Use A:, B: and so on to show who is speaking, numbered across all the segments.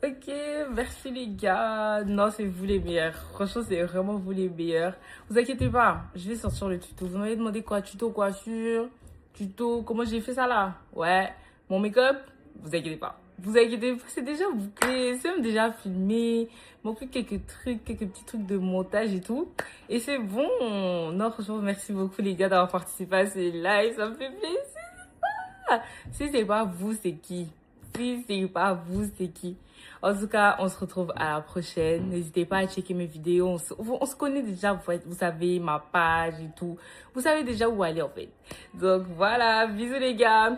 A: Ok, merci les gars. Non, c'est vous les meilleurs. Franchement, c'est vraiment vous les meilleurs. Vous inquiétez pas, je vais sortir le tuto. Vous m'avez demandé quoi? Tuto coiffure, tuto, comment j'ai fait ça là? Ouais, mon make-up, vous inquiétez pas. Vous inquiétez pas, c'est déjà bouclé, c'est même déjà filmé. Il manque plus quelques trucs, quelques petits trucs de montage et tout. Et c'est bon. Non, franchement, merci beaucoup les gars d'avoir participé à ces lives, ça me fait plaisir. Si c'est pas vous, c'est qui? Si c'est pas vous, c'est qui? En tout cas, on se retrouve à la prochaine. N'hésitez pas à checker mes vidéos. On se connaît déjà, vous savez, ma page et tout. Vous savez déjà où aller en fait. Donc voilà, bisous les gars.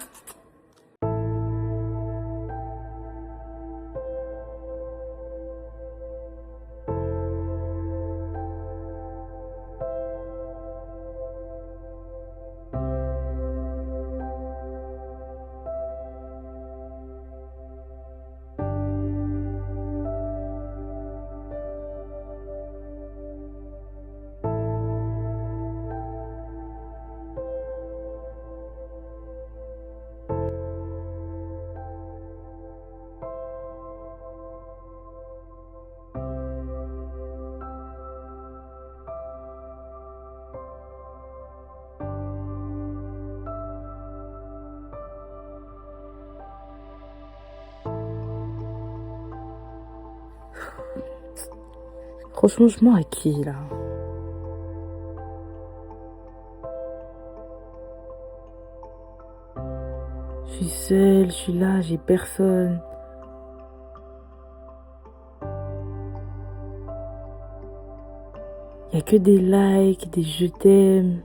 A: Franchement, je mens à qui là? Je suis seule, je suis là, j'ai personne. Il y a que des likes, des je t'aime.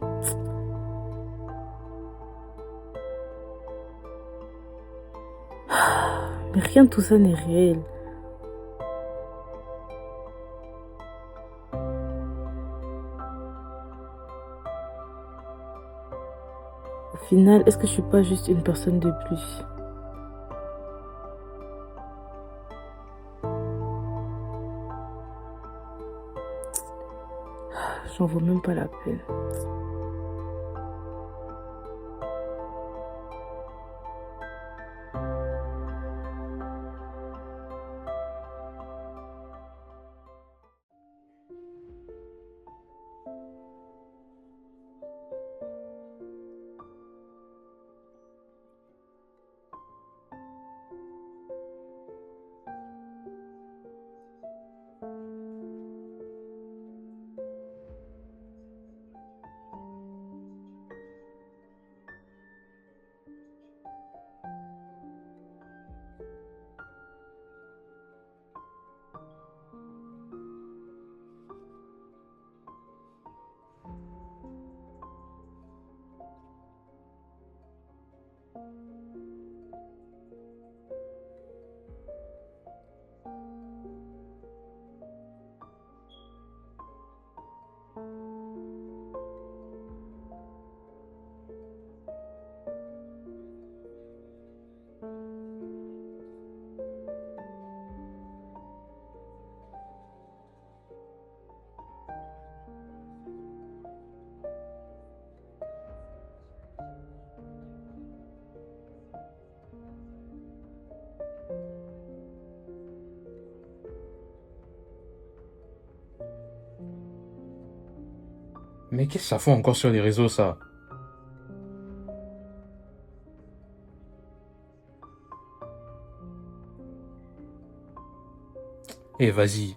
A: Mais rien de tout ça n'est réel. Au final, est-ce que je suis pas juste une personne de plus? J'en vaut même pas la peine.
B: Mais qu'est-ce que ça fait encore sur les réseaux, ça? Eh, vas-y.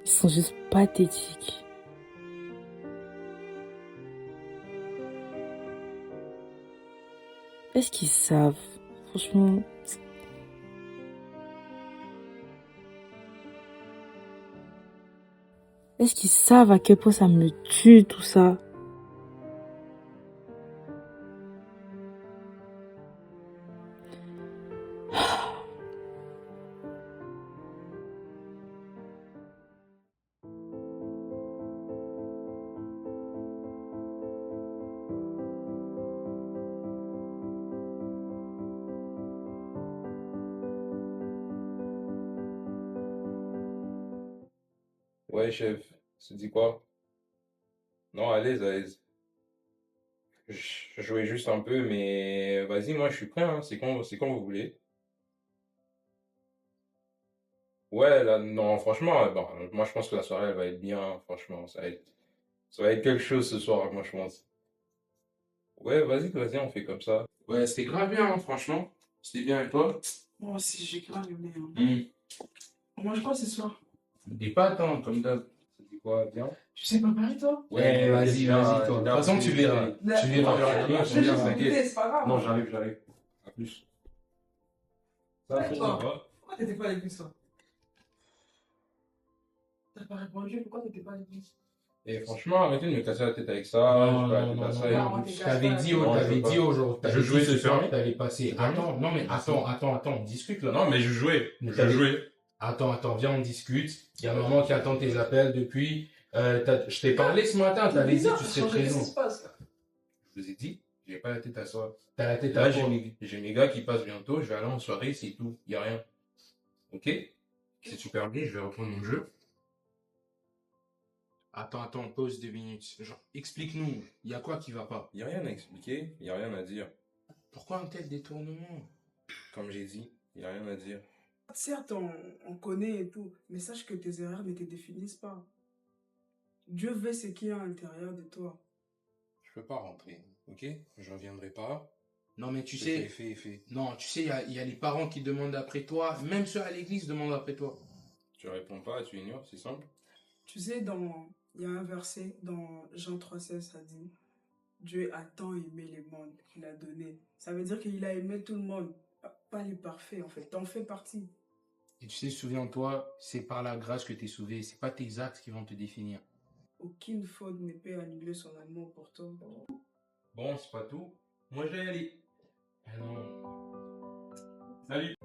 A: Ils sont juste pathétiques. Est-ce qu'ils savent? Franchement, est-ce qu'ils savent à quel point ça me tue tout ça?
B: Ouais, chef, ça dit quoi? Non, à l'aise, à l'aise. Je jouais juste un peu, mais vas-y, moi je suis prêt, hein. C'est quand vous voulez. Ouais, là, non, franchement, bon, moi je pense que la soirée elle va être bien, franchement, ça va être quelque chose ce soir, moi je pense. Ouais, vas-y, on fait comme ça. Ouais, c'était grave bien, hein, franchement. C'était bien avec toi?
C: Moi aussi, j'ai grave aimé, hein.
B: Hmm.
C: On mange quoi ce soir?
B: Des pâtes, hein, comme d'hab. Ça dit quoi, bien?
C: Tu sais préparer, toi?
B: Ouais,
D: Eh, vas-y,
B: déjà,
D: vas-y, toi. De toute façon, tu verras. Tu verras.
B: Non,
C: Je vais juste
B: t'inquiète.
C: goûter, c'est pas grave.
B: Non, j'arrive. À plus. Ça,
C: Ouais,
B: ça
C: toi.
B: va?
C: Pourquoi t'étais pas à l'église, toi? T'as pas répondu, pourquoi t'étais pas à l'église?
B: Et franchement, arrêtez de me casser la tête avec ça.
D: Non,
B: J'ai pas la
D: non,
B: tête
D: non,
B: à
D: non,
B: ça.
C: non.
D: non.
C: t'es
D: Je
C: casse
D: t'avais
C: pas.
D: dit,
B: Non, je
D: t'avais
B: veux
D: dit
B: pas.
D: aujourd'hui.
B: Je
D: T'avais
B: jouais
D: dit
B: ce
D: ce soir,
B: soir.
D: t'allais passer. Attends, non, mais attends, on discute là.
B: Non, mais je jouais.
D: Mais
B: Je
D: t'avais-
B: jouais.
D: Attends, viens, on discute. Il y a maman qui attend tes appels depuis. Je t'ai parlé ce matin, t'avais dit que tu serais
C: Qu'est-ce qui
D: présent.
C: se passe, là?
B: Je vous ai dit, j'ai pas la tête à ça.
D: T'as la tête
B: Là,
D: à
B: j'ai
D: quoi?
B: j'ai mes gars qui passent bientôt. Je vais aller en soirée, c'est tout. Y a rien. Ok? C'est super bien, je vais reprendre mon jeu.
D: Attends, pause 2 minutes. Genre, explique-nous, il y a quoi qui va pas?
B: Y a rien à expliquer, y a rien à dire.
D: Pourquoi un tel détournement?
B: Comme j'ai dit, y a rien à dire.
C: Certes, on connaît et tout, mais sache que tes erreurs ne te définissent pas. Dieu veut ce qu'il y a à l'intérieur de toi.
B: Je peux pas rentrer, ok? Je reviendrai pas.
D: Non, mais tu
B: Ce qui est
D: sais,
B: fait est fait.
D: non, tu sais, il y a les parents qui demandent après toi, même ceux à l'église demandent après toi.
B: Tu réponds pas, tu ignores, c'est simple.
C: Tu sais, il y a un verset dans Jean 3,16, ça dit, Dieu a tant aimé les mondes qu'il a donné. Ça veut dire qu'il a aimé tout le monde, pas les parfaits en fait. T'en fais partie.
D: Et tu sais, souviens-toi, c'est par la grâce que tu es sauvé, c'est pas tes actes qui vont te définir.
C: Aucune faute ne peut annuler son amour pour toi.
B: Bon, c'est pas tout. Moi, je vais y aller.
D: Ah non.
B: Salut!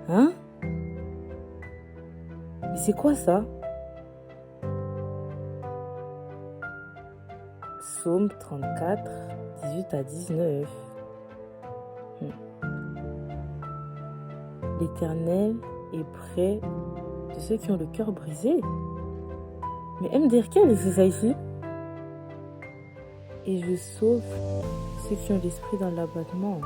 A: Hein? Mais c'est quoi ça? Psaume 34, 18 à 19. L'Éternel est près de ceux qui ont le cœur brisé. Mais MDR, quel est ça ici? Et je sauve ceux qui ont l'esprit dans l'abattement.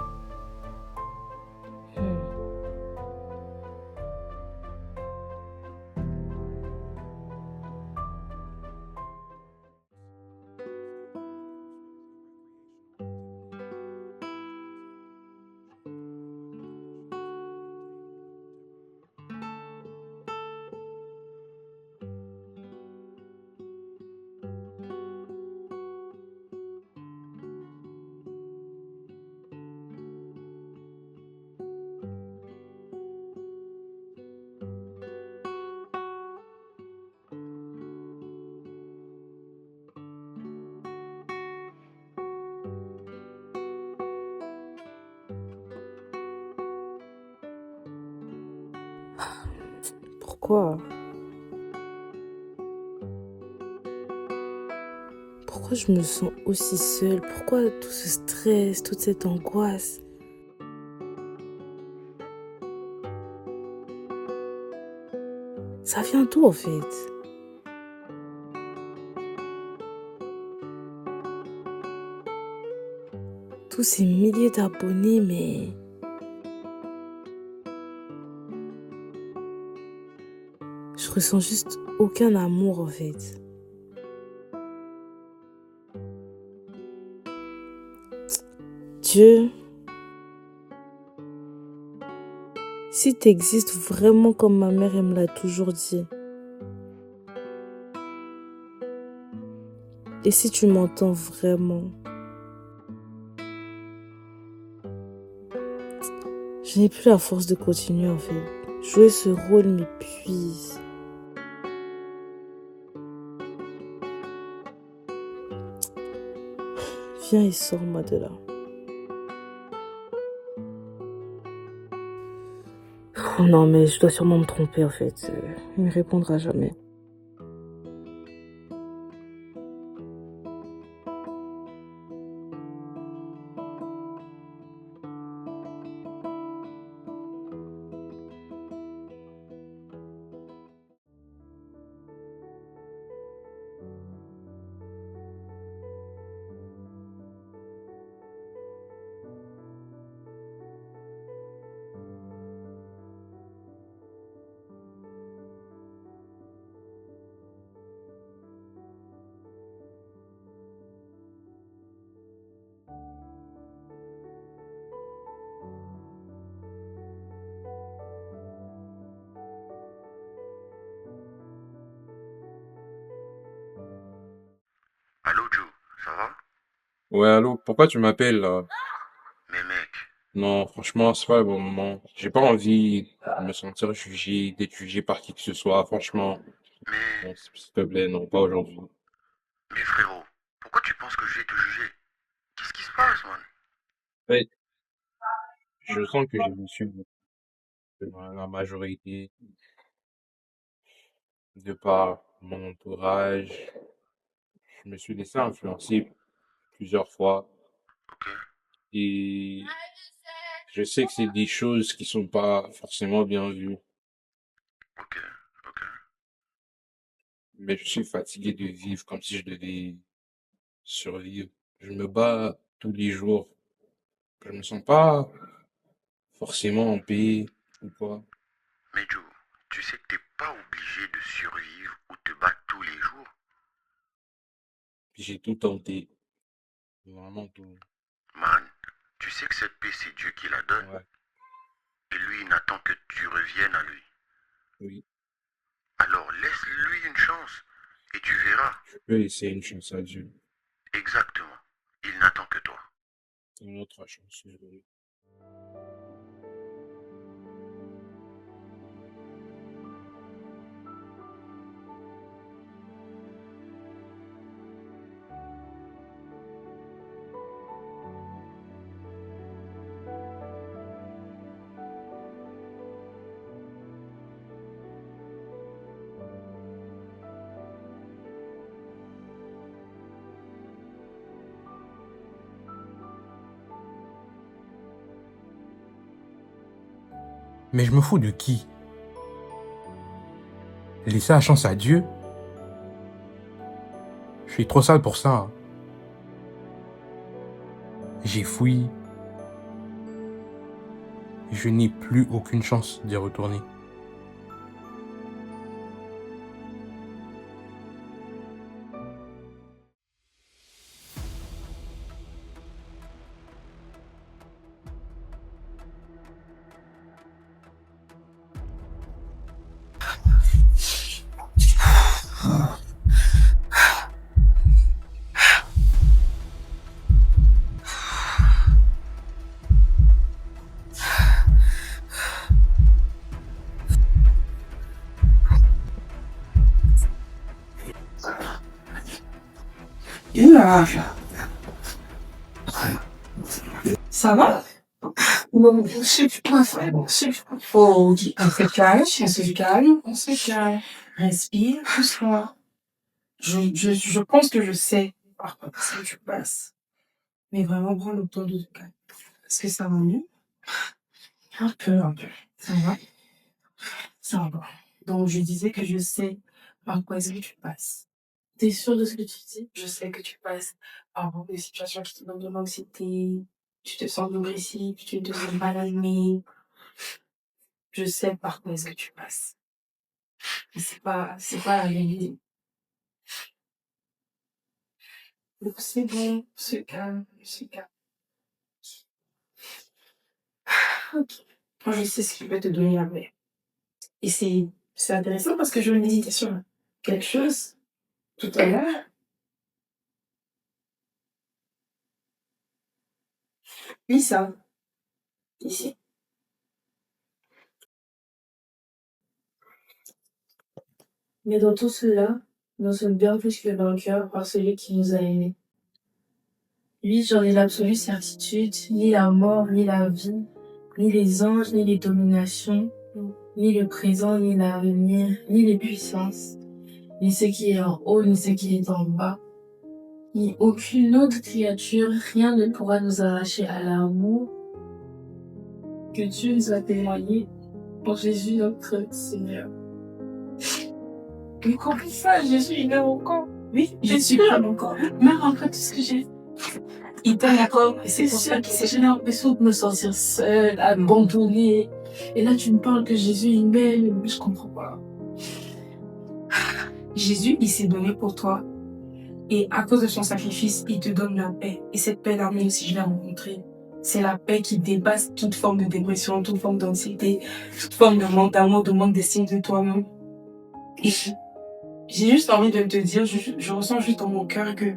A: Pourquoi? Pourquoi je me sens aussi seule? Pourquoi tout ce stress, toute cette angoisse? Ça vient d'où en fait?
E: tous ces milliers d'abonnés, mais je ressens juste aucun amour en fait. Dieu, si t'existes vraiment comme ma mère elle me l'a toujours dit, et si tu m'entends vraiment, je n'ai plus la force de continuer en fait. Jouer ce rôle m'épuise. Viens et sors-moi de là. Oh non, mais je dois sûrement me tromper en fait. Il me répondra jamais.
F: Allô Joe, ça va?
B: Ouais, allô, pourquoi tu m'appelles là?
F: Mais mec,
B: Non, franchement, c'est pas le bon moment. J'ai pas envie de me sentir jugé, d'être jugé par qui que ce soit. Franchement,
F: mais,
B: non, s'il te plaît, non, pas aujourd'hui.
F: mais frérot, pourquoi tu penses que je vais te juger? Qu'est-ce qui se passe, man?
B: Ouais, je sens que je me suis dans la majorité de par mon entourage. Je me suis laissé influencer plusieurs fois
F: Ok,
B: et je sais que c'est des choses qui sont pas forcément bien vues,
F: ok, ok.
B: mais je suis fatigué de vivre comme si je devais survivre. Je me bats tous les jours. Je me sens pas forcément en paix ou quoi.
F: Mais Joe, tu sais que t'es pas obligé de survivre ou te battre tous les jours.
B: Puis j'ai tout tenté, vraiment tout.
F: Man, tu sais que cette paix, c'est Dieu qui la donne.
B: Ouais,
F: Et lui, il n'attend que tu reviennes à lui.
B: oui.
F: Alors laisse-lui une chance. Et tu verras.
B: Je peux laisser une chance à Dieu.
F: Exactement. Il n'attend que toi.
B: Une autre chance. Désolé.
D: Mais je me fous de qui? Laisser la chance à Dieu? Je suis trop sale pour ça, hein. J'ai fouillé. Je n'ai plus aucune chance d'y retourner.
G: Ça va? Bon, je sais pas, frère, bon, faut on se calme, on se calme, on se calme. Respire, doucement. Je pense que je sais par quoi ça tu passes. Mais vraiment, prends le temps de te calmer. Est-ce que ça va mieux? Un peu, un peu. Ça va? Ça va. Donc, je disais que je sais par quoi est-ce que tu passes. T'es sûr de ce que tu dis? Je sais que tu passes par des situations qui te donnent de l'anxiété, tu te sens dépressif, tu te sens mal aimé. Je sais par quoi est-ce que tu passes. Mais c'est pas la réalité. Donc c'est bon, c'est calme, c'est calme. Ok. Moi, je sais ce qui peut te donner la paix. Et c'est intéressant parce que je méditais sur quelque chose tout à l'heure. Lis ça, ici. Mais dans tout cela, nous sommes bien plus que vainqueurs par celui qui nous a aimés. Lui, j'en ai l'absolue certitude, ni la mort, ni la vie, ni les anges, ni les dominations, ni le présent, ni l'avenir, ni les puissances, ni ce qui est en haut, ni ce qui est en bas, ni aucune autre créature, rien ne pourra nous arracher à l'amour que Dieu nous a témoigné pour Jésus notre Seigneur. Mais comment ça, Jésus, il est encore? Oui, Jésus, il est encore. Même après tout ce que j'ai fait. Il t'aime d'accord, et c'est pour ça que j'ai l'impression de me sentir seule, abandonnée. Et là, tu me parles que Jésus, il m'aime, mais je comprends pas. Jésus, il s'est donné pour toi. Et à cause de son sacrifice, il te donne la paix. Et cette paix-là, même si je l'ai rencontrée, c'est la paix qui dépasse toute forme de dépression, toute forme d'anxiété, toute forme de manque d'amour, de manque d'estime de toi-même. Et j'ai juste envie de te dire, je ressens juste dans mon cœur que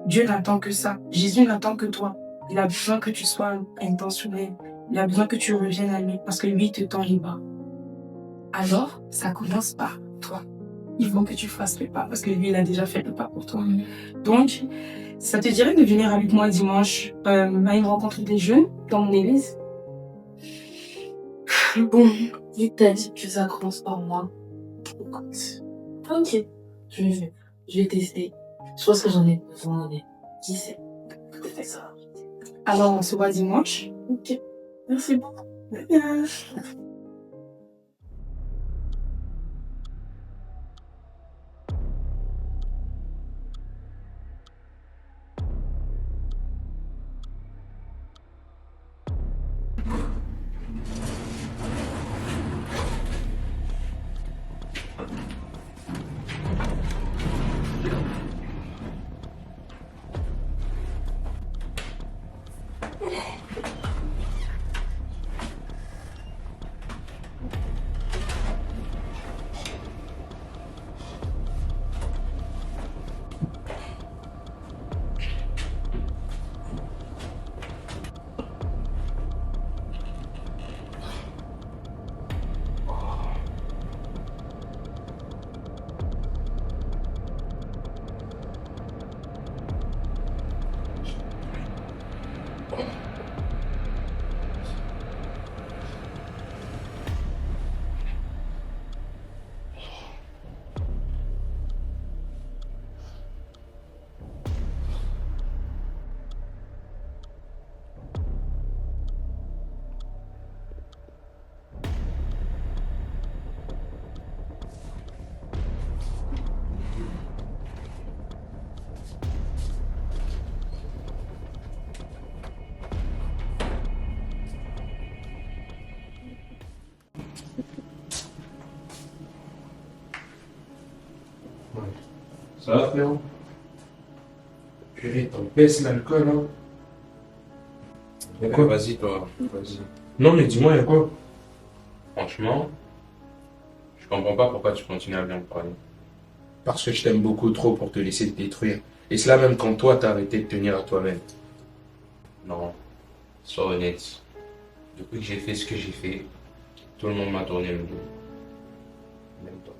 G: Dieu n'attend que ça. Jésus n'attend que toi. Il a besoin que tu sois intentionnel. Il a besoin que tu reviennes à lui parce que lui te tend les bras. Alors, ça commence par toi. Il faut que tu fasses le pas parce que lui, il a déjà fait le pas pour toi. Donc, ça te dirait de venir avec moi dimanche à une rencontre des jeunes dans mon église? Bon, vu que t'as dit que ça commence par moi, écoute. Ok, je vais tester. Je pense que j'en ai besoin, mais qui sait? Peut-être ça. Alors, on se voit dimanche. Ok. Merci beaucoup. Bien.
D: Ça va, frérot? Purée, t'en baisses l'alcool, hein? Y'a quoi?
B: Vas-y, toi, vas-y.
D: Non, mais dis-moi, y'a quoi?
B: Franchement, je comprends pas pourquoi tu continues à bien me parler.
D: Parce que je t'aime beaucoup trop pour te laisser te détruire. Et cela même quand toi, t'as arrêté de tenir à toi-même.
B: Non, sois honnête. Depuis que j'ai fait ce que j'ai fait, tout le monde m'a tourné le dos. Même toi.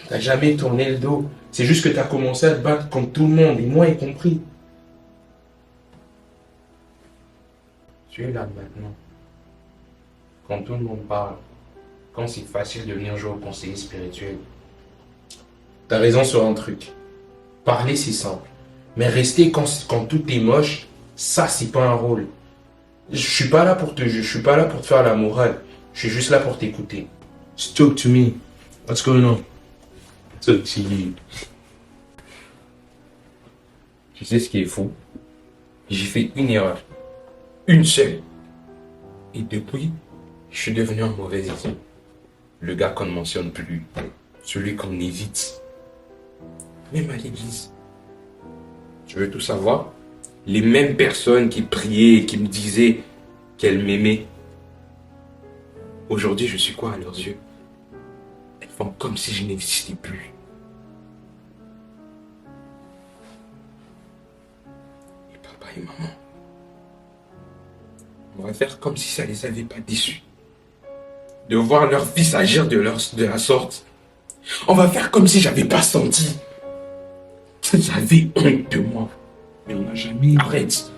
D: T'as jamais tourné le dos. C'est juste que t'as commencé à te battre contre tout le monde, et moi y compris.
B: Tu es là maintenant. Quand tout le monde parle, quand c'est facile de venir jouer au conseiller spirituel.
D: T'as raison sur un truc. Parler, c'est simple. Mais rester quand tout est moche, ça, c'est pas un rôle. Je suis pas là pour te faire la morale. Je suis juste là pour t'écouter. Just talk to me. What's going on?
B: Talk to you. Tu sais ce qui est fou?
D: J'ai fait une erreur. Une seule. Et depuis, je suis devenu un mauvais exemple. Le gars qu'on ne mentionne plus. Celui qu'on évite. Même à l'église. Tu veux tout savoir? Les mêmes personnes qui priaient et qui me disaient qu'elles m'aimaient. Aujourd'hui, je suis quoi à leurs yeux? Elles font comme si je n'existais plus. Et papa et maman, on va faire comme si ça les avait pas déçus. De voir leur fils agir de la sorte. On va faire comme si j'avais pas senti. J'avais honte de moi. Mais on n'a jamais... Arrête.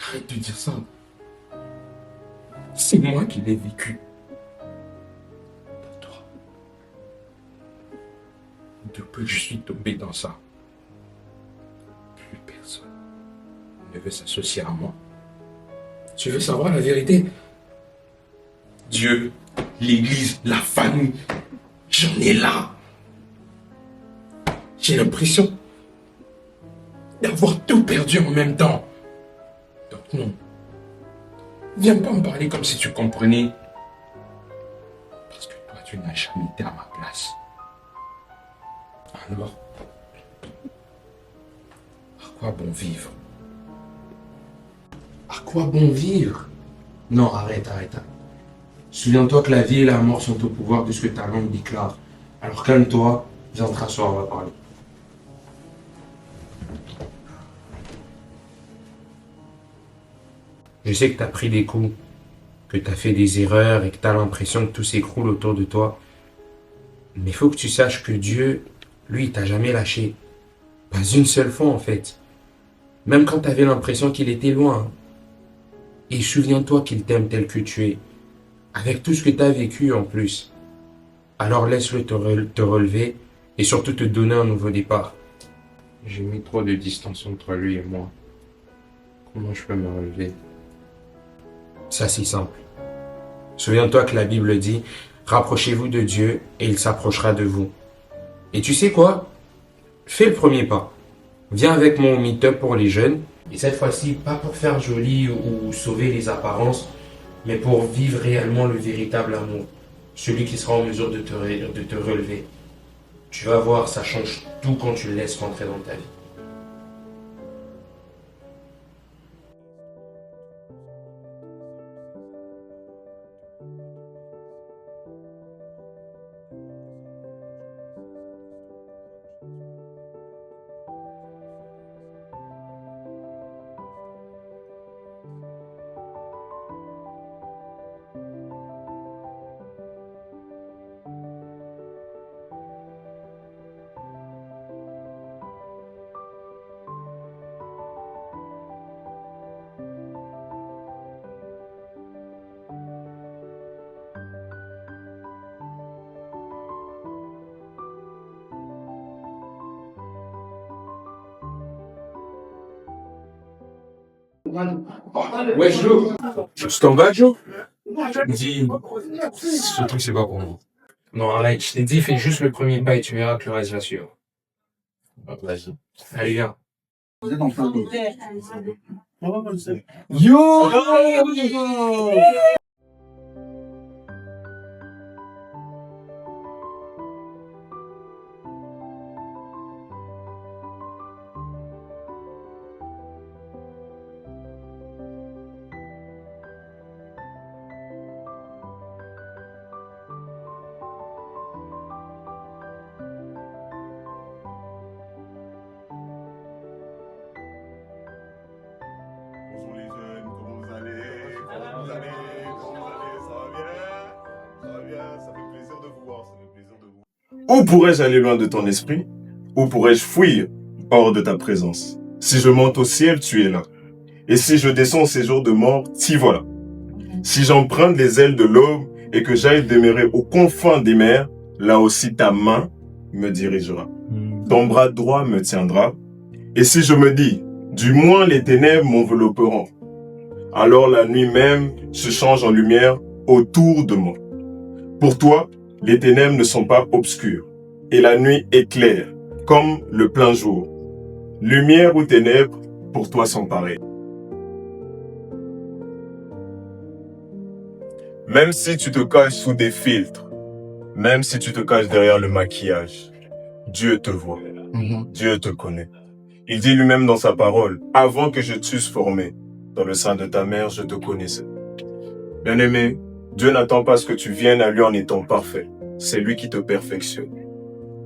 D: Arrête de dire ça. C'est moi qui l'ai vécu. Pas toi. Depuis que je suis tombé dans ça, plus personne ne veut s'associer à moi. Tu veux savoir la vérité? Dieu, l'église, la famille, j'en ai là. J'ai l'impression d'avoir tout perdu en même temps. Donc non. Viens pas me parler comme si tu comprenais. Parce que toi, tu n'as jamais été à ma place. Alors, à quoi bon vivre? À quoi bon vivre? Non, arrête. Souviens-toi que la vie et la mort sont au pouvoir de ce que ta langue déclare. Alors calme-toi, viens te rasseoir, on va parler. Je sais que tu as pris des coups, que tu as fait des erreurs et que tu as l'impression que tout s'écroule autour de toi. Mais il faut que tu saches que Dieu, lui, il t'a jamais lâché. Pas une seule fois en fait. Même quand tu avais l'impression qu'il était loin. Et souviens-toi qu'il t'aime tel que tu es. Avec tout ce que tu as vécu en plus. Alors laisse-le te relever et surtout te donner un nouveau départ. J'ai mis trop de distance entre lui et moi. Comment je peux me relever? Ça, c'est simple. Souviens-toi que la Bible dit « Rapprochez-vous de Dieu et il s'approchera de vous ». Et tu sais quoi? Fais le premier pas. Viens avec mon meet-up pour les jeunes. Et cette fois-ci, pas pour faire joli ou sauver les apparences, mais pour vivre réellement le véritable amour. Celui qui sera en mesure de te relever. Tu vas voir, ça change tout quand tu le laisses rentrer dans ta vie. Ouais, Joe. Tu t'en vas, Joe? Dis, ce truc, c'est pas pour moi. Non, arrête, je t'ai dit, fais juste le premier pas et tu verras que le reste va suivre. Vas-y. Allez, viens. Yo!
H: Bonjour les jeunes, comment vous allez? Comment vous allez? Comment vous allez? Ça va bien? Ça va bien? Ça fait plaisir de vous voir, ça fait plaisir de vous. Où pourrais-je aller loin de ton esprit? Où pourrais-je fuir hors de ta présence? Si je monte au ciel, tu es là. Et si je descends au séjour de mort, t'y voilà. Si j'emprunte les ailes de l'aube et que j'aille demeurer aux confins des mers, là aussi ta main me dirigera. Ton bras droit me tiendra. Et si je me dis, du moins les ténèbres m'envelopperont, alors la nuit même se change en lumière autour de moi. Pour toi, les ténèbres ne sont pas obscures, et la nuit est claire, comme le plein jour. Lumière ou ténèbres, pour toi sans pareil. Même si tu te caches sous des filtres, même si tu te caches derrière le maquillage, Dieu te voit, Dieu te connaît. Il dit lui-même dans sa parole, avant que je t'eusse formé, dans le sein de ta mère, je te connaissais. Bien-aimé, Dieu n'attend pas ce que tu viennes à lui en étant parfait. C'est lui qui te perfectionne.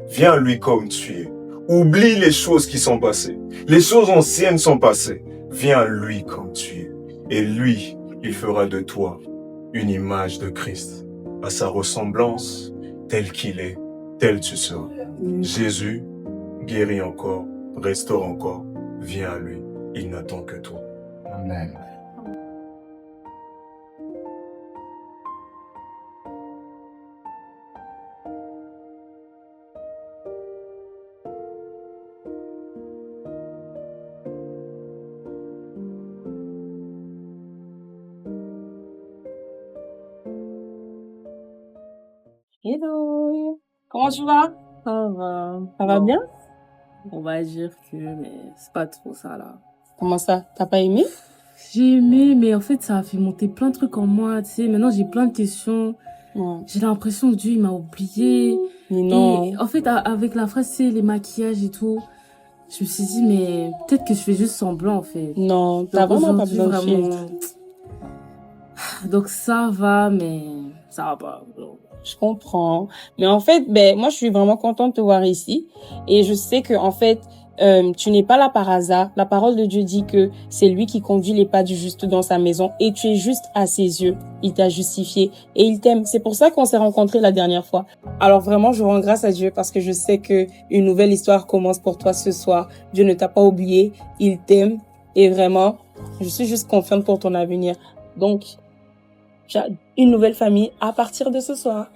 H: Viens à lui comme tu es. Oublie les choses qui sont passées. Les choses anciennes sont passées. Viens à lui comme tu es. Et lui, il fera de toi une image de Christ. À sa ressemblance, tel qu'il est, tel tu seras. Jésus guérit encore, restaure encore. Viens à lui. Il n'attend que toi.
I: Amen.
G: Hello, comment tu vas?
A: Ça va.
G: Ça va
A: Bon,
G: bien?
A: on va dire que, mais c'est pas trop ça là.
G: Comment ça? T'as pas aimé?
A: J'ai aimé, mais en fait, ça a fait monter plein de trucs en moi, tu sais. Maintenant, j'ai plein de questions.
G: Ouais.
A: J'ai l'impression que Dieu, il m'a oublié.
G: Mais non.
A: Et en fait, avec la phrase, c'est les maquillages et tout, je me suis dit, mais peut-être que je fais juste semblant, en fait.
G: Non, t'as
A: Donc
G: vraiment pas
A: aujourd'hui,
G: besoin de filtre.
A: vraiment. Donc ça va, mais ça va pas. Donc,
G: Je comprends. Mais en fait, moi, je suis vraiment contente de te voir ici. Et je sais que, en fait, tu n'es pas là par hasard. La parole de Dieu dit que c'est lui qui conduit les pas du juste dans sa maison. Et tu es juste à ses yeux. Il t'a justifié. Et il t'aime. C'est pour ça qu'on s'est rencontrés la dernière fois. Alors vraiment, je rends grâce à Dieu parce que je sais que une nouvelle histoire commence pour toi ce soir. Dieu ne t'a pas oublié. Il t'aime. Et vraiment, je suis juste confiante pour ton avenir. Donc, tu as une nouvelle famille à partir de ce soir.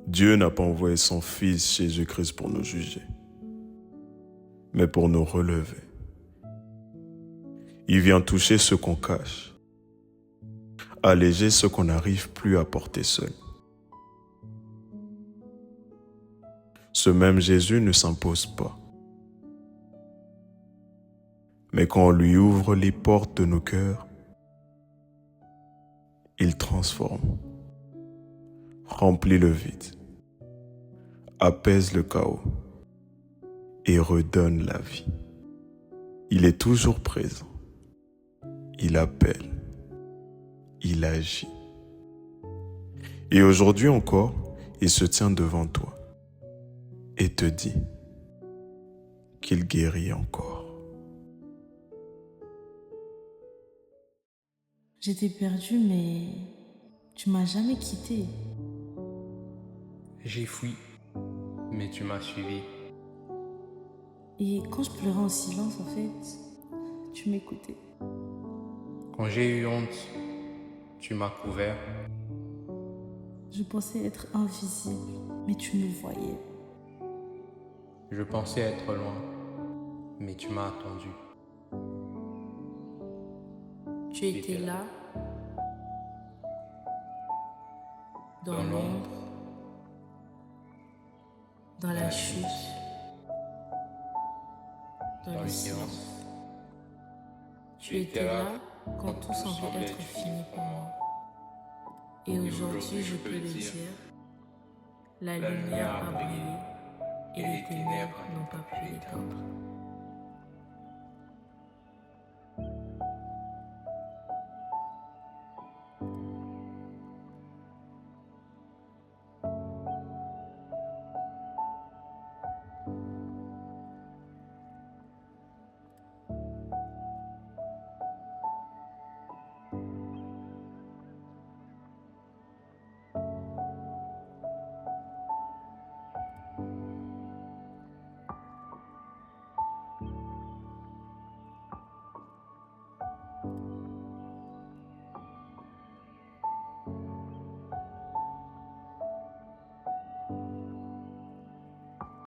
H: Dieu n'a pas envoyé son Fils Jésus-Christ pour nous juger, mais pour nous relever. Il vient toucher ce qu'on cache, alléger ce qu'on n'arrive plus à porter seul. Ce même Jésus ne s'impose pas. Mais quand on lui ouvre les portes de nos cœurs, il transforme, remplit le vide, apaise le chaos et redonne la vie. Il est toujours présent. Il appelle. Il agit. Et aujourd'hui encore, il se tient devant toi et te dit qu'il guérit encore.
E: J'étais perdue, mais tu m'as jamais quitté.
B: J'ai fui, mais tu m'as suivi.
E: Et quand je pleurais en silence, en fait, tu m'écoutais.
B: Quand j'ai eu honte, tu m'as couvert.
E: Je pensais être invisible, mais tu me voyais.
B: Je pensais être loin, mais tu m'as attendu.
E: Tu étais là, dans l'ombre, dans la chute, dans le silence. Tu étais là quand tout semblait être fini pour moi. Et aujourd'hui, je peux le dire, la lumière a brillé et les ténèbres n'ont pas pu l'éteindre.